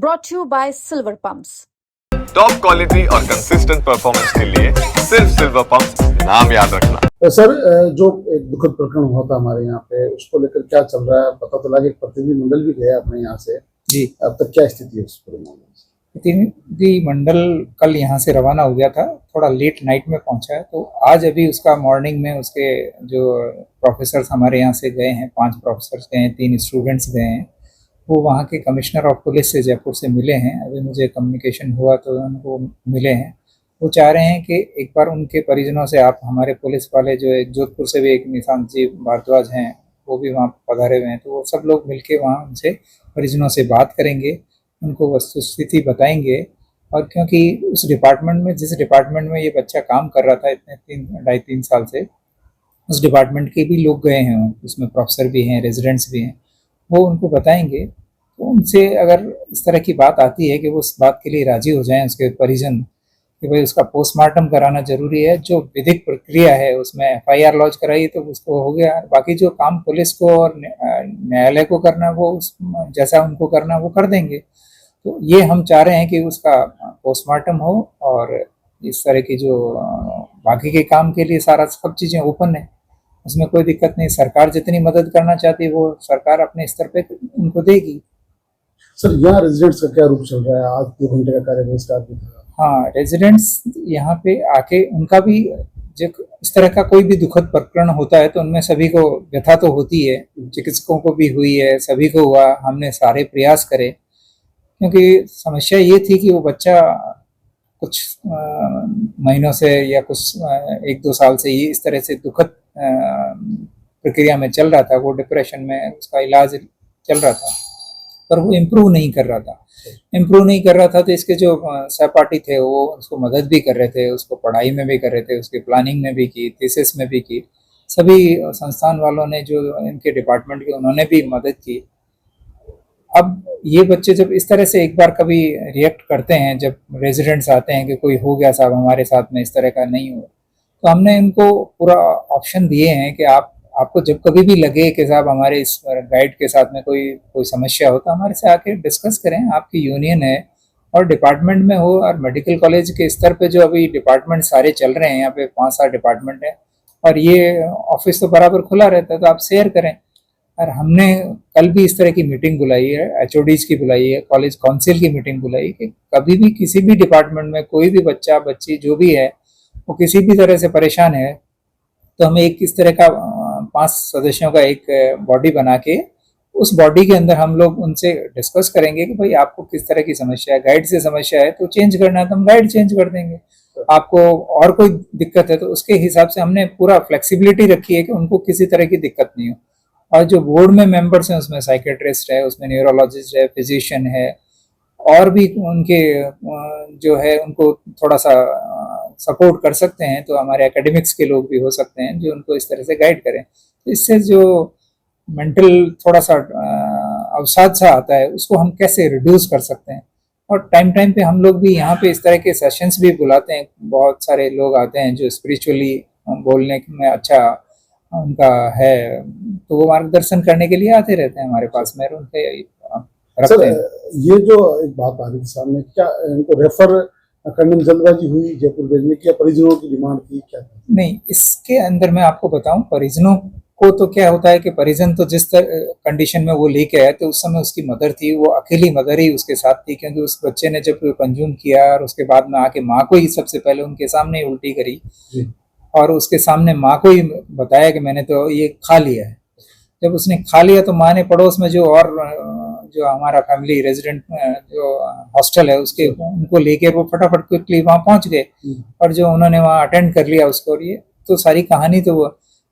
brought to you by Silver Pumps. Top quality और consistent performance के लिए सिर्फ सिल्वर पंप्स, नाम याद रखना। सर, जो एक दुखद प्रकरण हुआ था हमारे यहाँ पे, उसको लेकर क्या चल रहा है? पता चला कि एक प्रतिनिधिमंडल भी गया अपने यहाँ से जी। अब तक क्या स्थिति है उस पूरे मामले में? प्रतिनिधिमंडल कल यहाँ से रवाना हो गया था, थोड़ा लेट नाइट में पहुंचा है। तो आज अभी उसका मॉर्निंग में उसके जो प्रोफेसर्स हमारे यहाँ से गए हैं, 5 प्रोफेसर्स गए हैं, 3 स्टूडेंट्स गए हैं। वो वहाँ के कमिश्नर ऑफ पुलिस से जयपुर से मिले हैं। अभी मुझे कम्युनिकेशन हुआ तो उनको मिले हैं। वो चाह रहे हैं कि एक बार उनके परिजनों से, आप हमारे पुलिस वाले जो एक जोधपुर से भी एक निशांत जी भारद्वाज हैं, वो भी वहाँ पधारे हुए हैं, तो वो सब लोग मिलके वहाँ उनसे परिजनों से बात करेंगे, उनको वस्तुस्थिति बताएंगे। और क्योंकि उस डिपार्टमेंट में, जिस डिपार्टमेंट में ये बच्चा काम कर रहा था इतने 2.5-3 साल से, उस डिपार्टमेंट के भी लोग गए हैं, उसमें प्रोफेसर भी हैं, रेजिडेंट्स भी हैं, वो उनको बताएंगे। तो उनसे अगर इस तरह की बात आती है कि वो उस बात के लिए राजी हो जाएं, उसके परिजन, कि भाई उसका पोस्टमार्टम कराना जरूरी है, जो विधिक प्रक्रिया है उसमें FIR लॉन्च कराई तो उसको हो गया, बाकी जो काम पुलिस को और न्यायालय को करना है वो जैसा उनको करना है वो कर देंगे। तो ये हम चाह रहे हैं कि उसका पोस्टमार्टम हो, और इस तरह की जो बाकी के काम के लिए सारा सब चीज़ें ओपन है, उसमें कोई दिक्कत नहीं। सरकार जितनी मदद करना चाहती है वो सरकार अपने स्तर पे उनको देगी। सर, यहाँ रेजिडेंट्स का क्या रूप चल रहा है? आज 2 घंटे का कार्य बहिष्कार भी था। हाँ, रेजिडेंट्स यहाँ पे आके, उनका भी इस तरह का कोई भी दुखद प्रकरण होता है तो उनमें सभी को व्यथा तो होती है, चिकित्सकों को भी हुई है, सभी को हुआ। हमने सारे प्रयास करे, क्योंकि समस्या ये थी कि वो बच्चा कुछ महीनों से या कुछ 1-2 साल से ये इस तरह से दुखद प्रक्रिया में चल रहा था। वो डिप्रेशन में, उसका इलाज चल रहा था, पर वो इम्प्रूव नहीं कर रहा था। तो इसके जो सहपाठी थे वो उसको मदद भी कर रहे थे, उसको पढ़ाई में भी कर रहे थे, उसकी प्लानिंग में भी की, थीसिस में भी की। सभी संस्थान वालों ने, जो इनके डिपार्टमेंट के, उन्होंने भी मदद की। अब ये बच्चे जब इस तरह से एक बार कभी रिएक्ट करते हैं, जब रेजिडेंट्स आते हैं कि कोई हो गया साहब हमारे साथ में, इस तरह का नहीं हो, तो हमने इनको पूरा ऑप्शन दिए हैं कि आपको जब कभी भी लगे कि साहब हमारे इस गाइड के साथ में कोई समस्या हो, तो हमारे से आके डिस्कस करें। आपकी यूनियन है, और डिपार्टमेंट में हो, और मेडिकल कॉलेज के स्तर पे जो अभी डिपार्टमेंट सारे चल रहे हैं, यहाँ पे 5-7 डिपार्टमेंट है, और ये ऑफिस तो बराबर खुला रहता है, तो आप शेयर करें। और हमने कल भी इस तरह की मीटिंग बुलाई है, HODs की बुलाई है, कॉलेज काउंसिल की मीटिंग बुलाई, कि कभी भी किसी भी डिपार्टमेंट में कोई भी बच्चा बच्ची जो भी है वो किसी भी तरह से परेशान है, तो हमें एक इस तरह का 5 सदस्यों का एक बॉडी बना के, उस बॉडी के अंदर हम लोग उनसे डिस्कस करेंगे कि भाई आपको किस तरह की समस्या है। गाइड से समस्या है तो चेंज करना है तो हम गाइड चेंज कर देंगे। आपको और कोई दिक्कत है तो उसके हिसाब से हमने पूरा फ्लेक्सिबिलिटी रखी है कि उनको किसी तरह की दिक्कत नहीं हो। और जो बोर्ड में मेंबर्स हैं उसमें साइकेट्रिस्ट है, उसमें न्यूरोलॉजिस्ट है, फिजिशियन है, और भी उनके जो है उनको थोड़ा सा सपोर्ट कर सकते हैं, तो हमारे एकेडमिक्स के लोग भी हो सकते हैं जो उनको इस तरह से गाइड करें। तो इससे जो मेंटल थोड़ा सा अवसाद सा आता है उसको हम कैसे रिड्यूस कर सकते हैं। और टाइम पे हम लोग भी यहाँ पे इस तरह के सेशंस भी बुलाते हैं। बहुत सारे लोग आते हैं जो स्पिरिचुअली बोलने में अच्छा उनका है, तो वो मार्गदर्शन करने के लिए आते रहते हैं हमारे पास में, उनके सर, ये जो एक बात आ रही थी सामने, क्या इनको रेफर करने में जल्दबाजी हुई, जयपुर भेजने की, या परिजनों की डिमांड थी, क्या? नहीं, इसके अंदर मैं आपको बताऊं, परिजनों को तो क्या होता है कि परिजन तो जिस कंडीशन में वो लेके आए, तो उस समय उसकी मदर थी, वो अकेली मदर ही उसके साथ थी, क्योंकि उस बच्चे ने जब कंज्यूम किया और उसके बाद में आके माँ को ही सबसे पहले उनके सामने ही उल्टी करी, और उसके सामने माँ को ही बताया कि मैंने तो ये खा लिया है। जब उसने खा लिया तो माँ ने पड़ोस में जो हमारा फैमिली रेजिडेंट जो हॉस्टल है उसके, उनको लेके वो फटाफट क्विकली वहाँ पहुँच गए, और जो उन्होंने वहाँ अटेंड कर लिया उसको। और ये तो सारी कहानी तो वो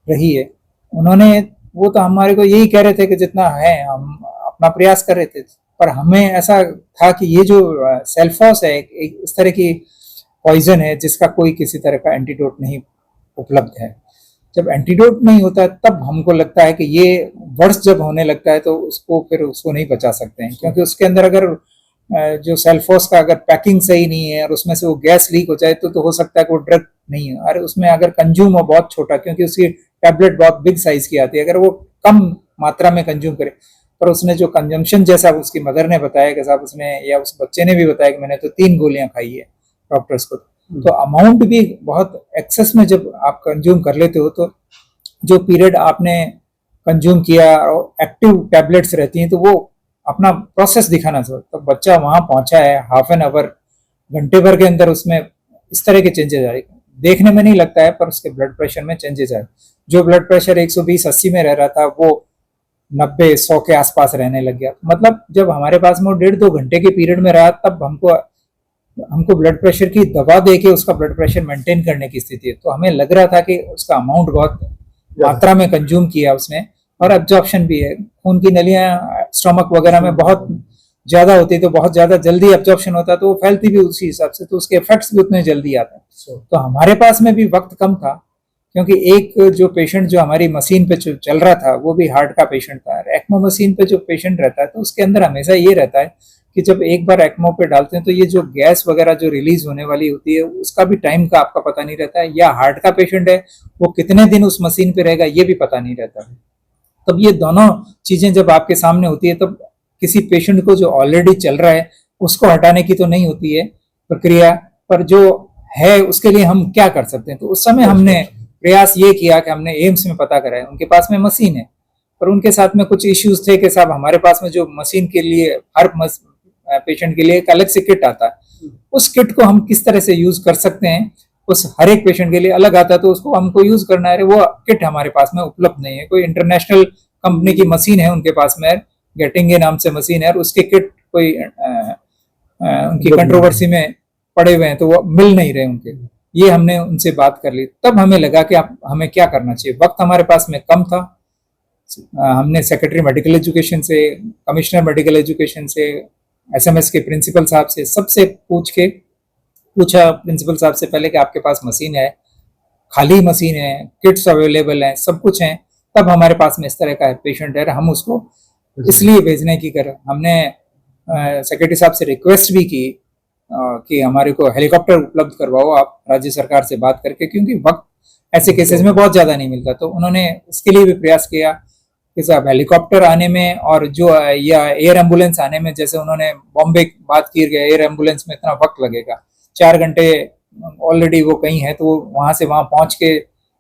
रही है। उन्होंने, वो तो हमारे को यही कह रहे थे कि जितना है हम अपना प्रयास कर रहे थे, पर हमें ऐसा था कि ये जो सेल्फॉस है एक इस तरह की पॉइजन है जिसका कोई किसी तरह का एंटीडोट नहीं उपलब्ध है। जब एंटीडोट नहीं होता है तब हमको लगता है कि ये वर्ष जब होने लगता है तो उसको नहीं बचा सकते हैं, क्योंकि उसके अंदर अगर जो सेल्फोस का अगर पैकिंग सही नहीं है और उसमें से वो गैस लीक हो जाए तो हो सकता है कि वो ड्रग नहीं है। और उसमें अगर कंज्यूम हो बहुत छोटा, क्योंकि उसकी टैबलेट बहुत बिग साइज की आती है, अगर वो कम मात्रा में कंज्यूम करे पर उसने जो कंजम्पशन, जैसा उसकी मदर ने बताया कि साहब उसने, या उस बच्चे ने भी बताया कि मैंने तो 3 गोलियां खाई है डॉक्टर्स को, तो अमाउंट भी बहुत एक्सेस में जब आप कंज्यूम कर लेते हो तो जो पीरियड आपने कंज्यूम किया और एक्टिव टैबलेट्स रहती हैं तो वो अपना प्रोसेस दिखाना चाहिए। तो बच्चा वहां पहुंचा है, हाफ एन आवर, घंटे भर के अंदर उसमें इस तरह के चेंजेस आए, देखने में नहीं लगता है पर उसके ब्लड प्रेशर में चेंजेस आए। जो ब्लड प्रेशर 120-80 में रह रहा था वो 90-100 के आसपास रहने लग गया। मतलब जब हमारे पास में 1.5-2 घंटे के पीरियड में रहा तब हमको ब्लड प्रेशर की दवा दे के उसका ब्लड प्रेशर मेंटेन करने की स्थिति है। तो हमें लग रहा था कि उसका अमाउंट बहुत मात्रा में कंज्यूम किया उसने, और एब्जॉर्प्शन भी है, खून की नलियां स्टमक वगैरह में बहुत ज्यादा होती है तो बहुत ज्यादा जल्दी एब्जॉर्प्शन होता है, तो वो फैलती भी उसी हिसाब से, तो उसके इफेक्ट्स भी उतने जल्दी आते हैं। तो हमारे पास में भी वक्त कम था, क्योंकि एक जो पेशेंट जो हमारी मशीन पे चल रहा था वो भी हार्ट का पेशेंट था। एक्मो मशीन पे जो पेशेंट रहता है तो उसके अंदर हमेशा ये रहता है कि जब एक बार एक्मो पे डालते हैं तो ये जो गैस वगैरह जो रिलीज होने वाली होती है उसका भी टाइम का आपका पता नहीं रहता है, या हार्ट का पेशेंट है वो कितने दिन उस मशीन पे रहेगा ये भी पता नहीं रहता है। तब ये दोनों चीजें जब आपके सामने होती है तब किसी पेशेंट को जो ऑलरेडी चल रहा है उसको हटाने की तो नहीं होती है प्रक्रिया, पर जो है उसके लिए हम क्या कर सकते हैं। तो उस समय हमने प्रयास ये किया कि हमने एम्स में पता करा है, उनके पास में मशीन है पर उनके साथ में कुछ इश्यूज थे कि साहब हमारे पास में जो मशीन के लिए हर पेशेंट के लिए एक अलग से किट आता है, उस किट को हम किस तरह से यूज कर सकते हैं, उस हर एक पेशेंट के लिए अलग आता है तो उसको हमको यूज करना है। वो किट हमारे पास में उपलब्ध नहीं है, कोई इंटरनेशनल कंपनी की मशीन है उनके पास में, गेटिंग नाम से मशीन है, और उसके किट कोई उनकी कंट्रोवर्सी में पड़े हुए हैं तो वो मिल नहीं रहे उनके। ये हमने उनसे बात कर ली, तब हमें लगा कि हमें क्या करना चाहिए। वक्त हमारे पास में कम था, हमने सेक्रेटरी मेडिकल एजुकेशन से, कमिश्नर मेडिकल एजुकेशन से, एसएमएस के प्रिंसिपल साहब से, सबसे पूछा प्रिंसिपल साहब से पहले कि आपके पास मशीन है, खाली मशीन है, किट्स अवेलेबल हैं, सब कुछ है, तब हमारे पास में इस तरह का पेशेंट है, हम उसको इसलिए भेजने की कर हमने सेक्रेटरी साहब से रिक्वेस्ट भी की कि हमारे को हेलीकॉप्टर उपलब्ध करवाओ आप राज्य सरकार से बात करके, क्योंकि वक्त ऐसे केसेस में बहुत ज्यादा नहीं मिलता। तो उन्होंने इसके लिए भी प्रयास किया कि साहब हेलीकॉप्टर आने में और जो या एयर एम्बुलेंस आने में, जैसे उन्होंने बॉम्बे बात की गई एयर एम्बुलेंस में इतना वक्त लगेगा, 4 घंटे ऑलरेडी वो कहीं है तो वो वहां से वहां पहुंच के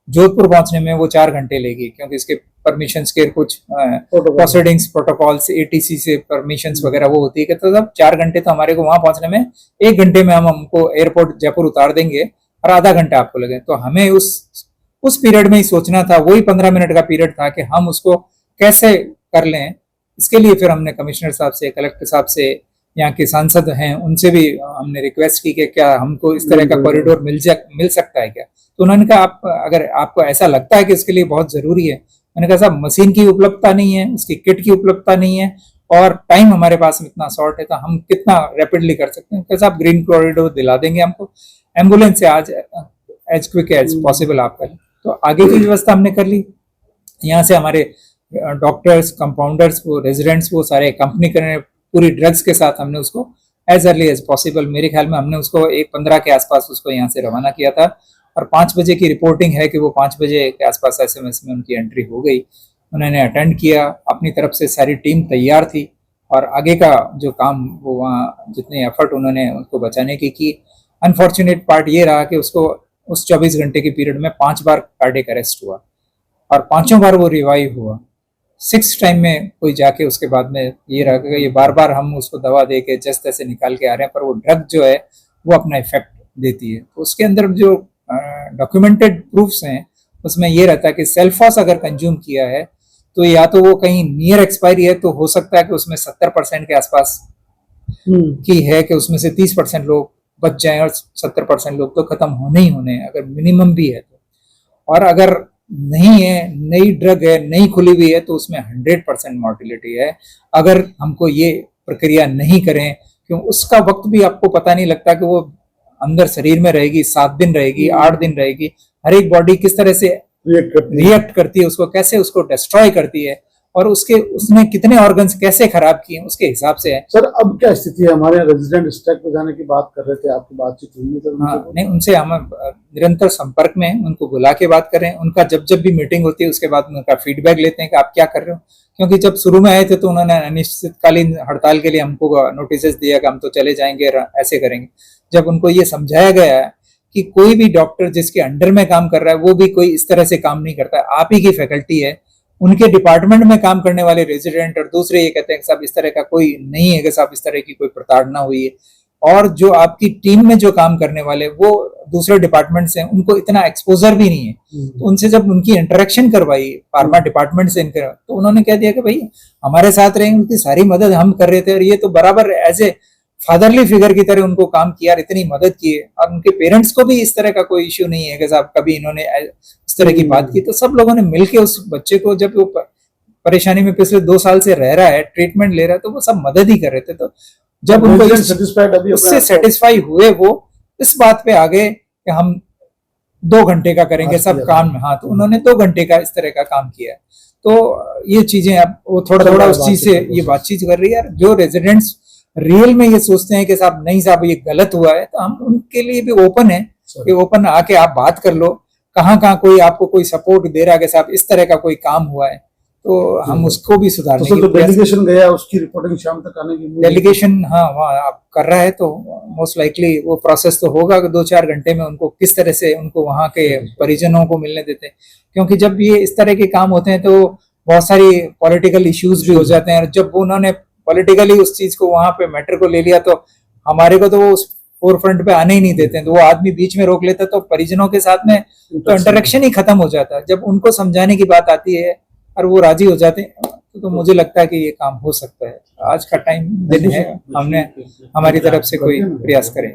जोधपुर पहुंचने में वो 4 घंटे लेगी, क्योंकि इसके परमिशन के कुछ प्रोसीडिंग्स प्रोटोकॉल्स एटीसी से परमिशंस वगैरह वो होती है, तो तब 4 घंटे तो हमारे को वहां पहुंचने में, 1 घंटे में हम हमको एयरपोर्ट जयपुर उतार देंगे और आधा घंटा आपको लगे। तो हमें उस पीरियड में ही सोचना था, वही 15 मिनट का पीरियड था कि हम उसको कैसे कर लें। इसके लिए फिर हमने कमिश्नर साहब से, कलेक्टर साहब से, यहाँ के सांसद हैं उनसे भी हमने रिक्वेस्ट की कि क्या हमको इस तरह का कॉरिडोर मिल सकता है क्या। तो उन्होंने कहा आप अगर आपको ऐसा लगता है कि इसके लिए बहुत जरूरी है, मैंने कहा साहब मशीन की उपलब्धता नहीं है, उसकी किट की उपलब्धता नहीं है और टाइम हमारे पास में इतना शॉर्ट है, तो हम कितना रैपिडली कर सकते हैं। कैसे आप ग्रीन कॉरिडोर दिला देंगे हमको, एम्बुलेंस से आज एज क्विक एज पॉसिबल आप करें। तो आगे की व्यवस्था हमने कर ली, यहाँ से हमारे डॉक्टर्स, कंपाउंडर्स, वो रेजिडेंट्स, वो सारे कंपनी करने पूरी ड्रग्स के साथ हमने उसको एज अर्ली एज पॉसिबल, मेरे ख्याल में हमने उसको 1:15 के आसपास उसको यहाँ से रवाना किया था और 5 बजे की रिपोर्टिंग है कि वो 5 बजे के आसपास एसएमएस में उनकी एंट्री हो गई। उन्होंने अटेंड किया, अपनी तरफ से सारी टीम तैयार थी और आगे का जो काम वो वहाँ जितने एफर्ट उन्होंने उसको बचाने की। अनफॉर्चुनेट पार्ट ये रहा कि उसको उस 24 घंटे के पीरियड में 5 बार कार्डियक अरेस्ट हुआ और 5 बार वो रिवाइव हुआ। 6 टाइम में कोई जाके उसके बाद में ये रहा कि ये बार बार हम उसको दवा दे के जस्ट ऐसे निकाल के आ रहे हैं, पर वो ड्रग जो है वो अपना इफेक्ट देती है। तो उसके अंदर जो डॉक्यूमेंटेड प्रूफ्स हैं उसमें ये रहता है कि सेल्फॉस अगर कंज्यूम किया है तो या तो वो कहीं नियर एक्सपायरी है, तो हो सकता है कि उसमें 70% के आसपास की है कि उसमें से 30% लोग बच जाएं और 70% लोग तो खत्म होने ही होने हैं, अगर मिनिमम भी है तो। और अगर नहीं है, नई ड्रग है, नई खुली हुई है, तो उसमें 100% मॉर्टिलिटी है अगर हमको ये प्रक्रिया नहीं करें, क्यों उसका वक्त भी आपको पता नहीं लगता कि वो अंदर शरीर में रहेगी, 7 दिन रहेगी, 8 दिन रहेगी, हर एक बॉडी किस तरह से रिएक्ट करती है उसको, कैसे उसको डिस्ट्रॉय करती है और उसने कितने ऑर्गन्स कैसे खराब किए उसके हिसाब से है। सर अब क्या स्थिति है? हमारे रेजिडेंट स्ट्राइक पे जाने की बात कर रहे थे, आपकी बातचीत हुई है सर? हाँ, नहीं, उनसे हम निरंतर संपर्क में हैं, उनको बुला के बात करें। उनका जब जब भी मीटिंग होती है उसके बाद उनका फीडबैक लेते हैं कि आप क्या कर रहे हो, क्योंकि जब शुरू में आए थे तो उन्होंने अनिश्चितकालीन हड़ताल के लिए हमको नोटिस दिया कि हम तो चले जाएंगे, ऐसे करेंगे। जब उनको ये समझाया गया है कि कोई भी डॉक्टर जिसके अंडर में काम कर रहा है वो भी कोई इस तरह से काम नहीं करता है, आप ही की फैकल्टी है, उनके डिपार्टमेंट में काम करने वाले रेजिडेंट और दूसरे ये कहते हैं कि साहब इस तरह का कोई नहीं है, कि साहब इस तरह की कोई प्रताड़ना हुई है, और जो आपकी टीम में जो काम करने वाले वो दूसरे डिपार्टमेंट से उनको इतना एक्सपोजर भी नहीं है। तो उनसे जब उनकी इंटरेक्शन करवाई फार्मा डिपार्टमेंट से इनके, तो उन्होंने कह दिया कि भाई हमारे साथ रहेंगे, उनकी सारी मदद हम कर रहे थे, और ये तो बराबर एज ए फादरली फिगर की तरह उनको काम किया और इतनी मदद की है। और उनके पेरेंट्स को भी इस तरह का कोई इश्यू नहीं है कि साहब कभी इन्होंने इस तरह की बात की। तो सब लोगों ने मिलके उस बच्चे को, जब वो परेशानी में पिछले 2 साल से रह रहा है, ट्रीटमेंट ले रहा है, तो वो सब मदद ही कर रहे थे। तो जब उनको इससे सेटिस्फाई हुए, वो इस बात पे आ गए कि हम 2 घंटे का करेंगे सब काम में। हाँ, तो उन्होंने 2 घंटे का इस तरह का काम किया है। तो ये चीजें अब वो थोड़ा उस चीज से ये बातचीत कर रही है। जो रेजिडेंट्स रियल में ये सोचते हैं कि साहब नहीं साहब ये गलत हुआ है, तो हम उनके लिए भी ओपन है कि ओपन आके आप बात कर लो, कहाँ कोई आपको कोई सपोर्ट दे रहा है कि साहब इस तरह का कोई काम हुआ है, तो हम उसको भी सुधारने तो डेलीगेशन गया, उसकी रिपोर्टिंग शाम तक आने की डेलीगेशन, हाँ, वहाँ आप कर रहा है, तो मोस्ट लाइकली वो प्रोसेस तो होगा कि 2-4 घंटे में उनको किस तरह से उनको वहाँ के परिजनों को मिलने देते हैं। क्योंकि जब ये इस तरह के काम होते हैं तो बहुत सारी पॉलिटिकल इश्यूज भी हो जाते हैं, और जब उन्होंने पॉलिटिकली उस चीज को वहां पे मैटर को ले लिया तो हमारे को तो वो उस फोर फ्रंट पे आने ही नहीं देते हैं। तो वो आदमी बीच में रोक लेता, तो परिजनों के साथ में तो इंटरेक्शन ही खत्म हो जाता है। जब उनको समझाने की बात आती है और वो राजी हो जाते हैं, तो मुझे लगता है कि ये काम हो सकता है। आज का टाइम दिन है, हमने हमारी तरफ से कोई प्रयास करें।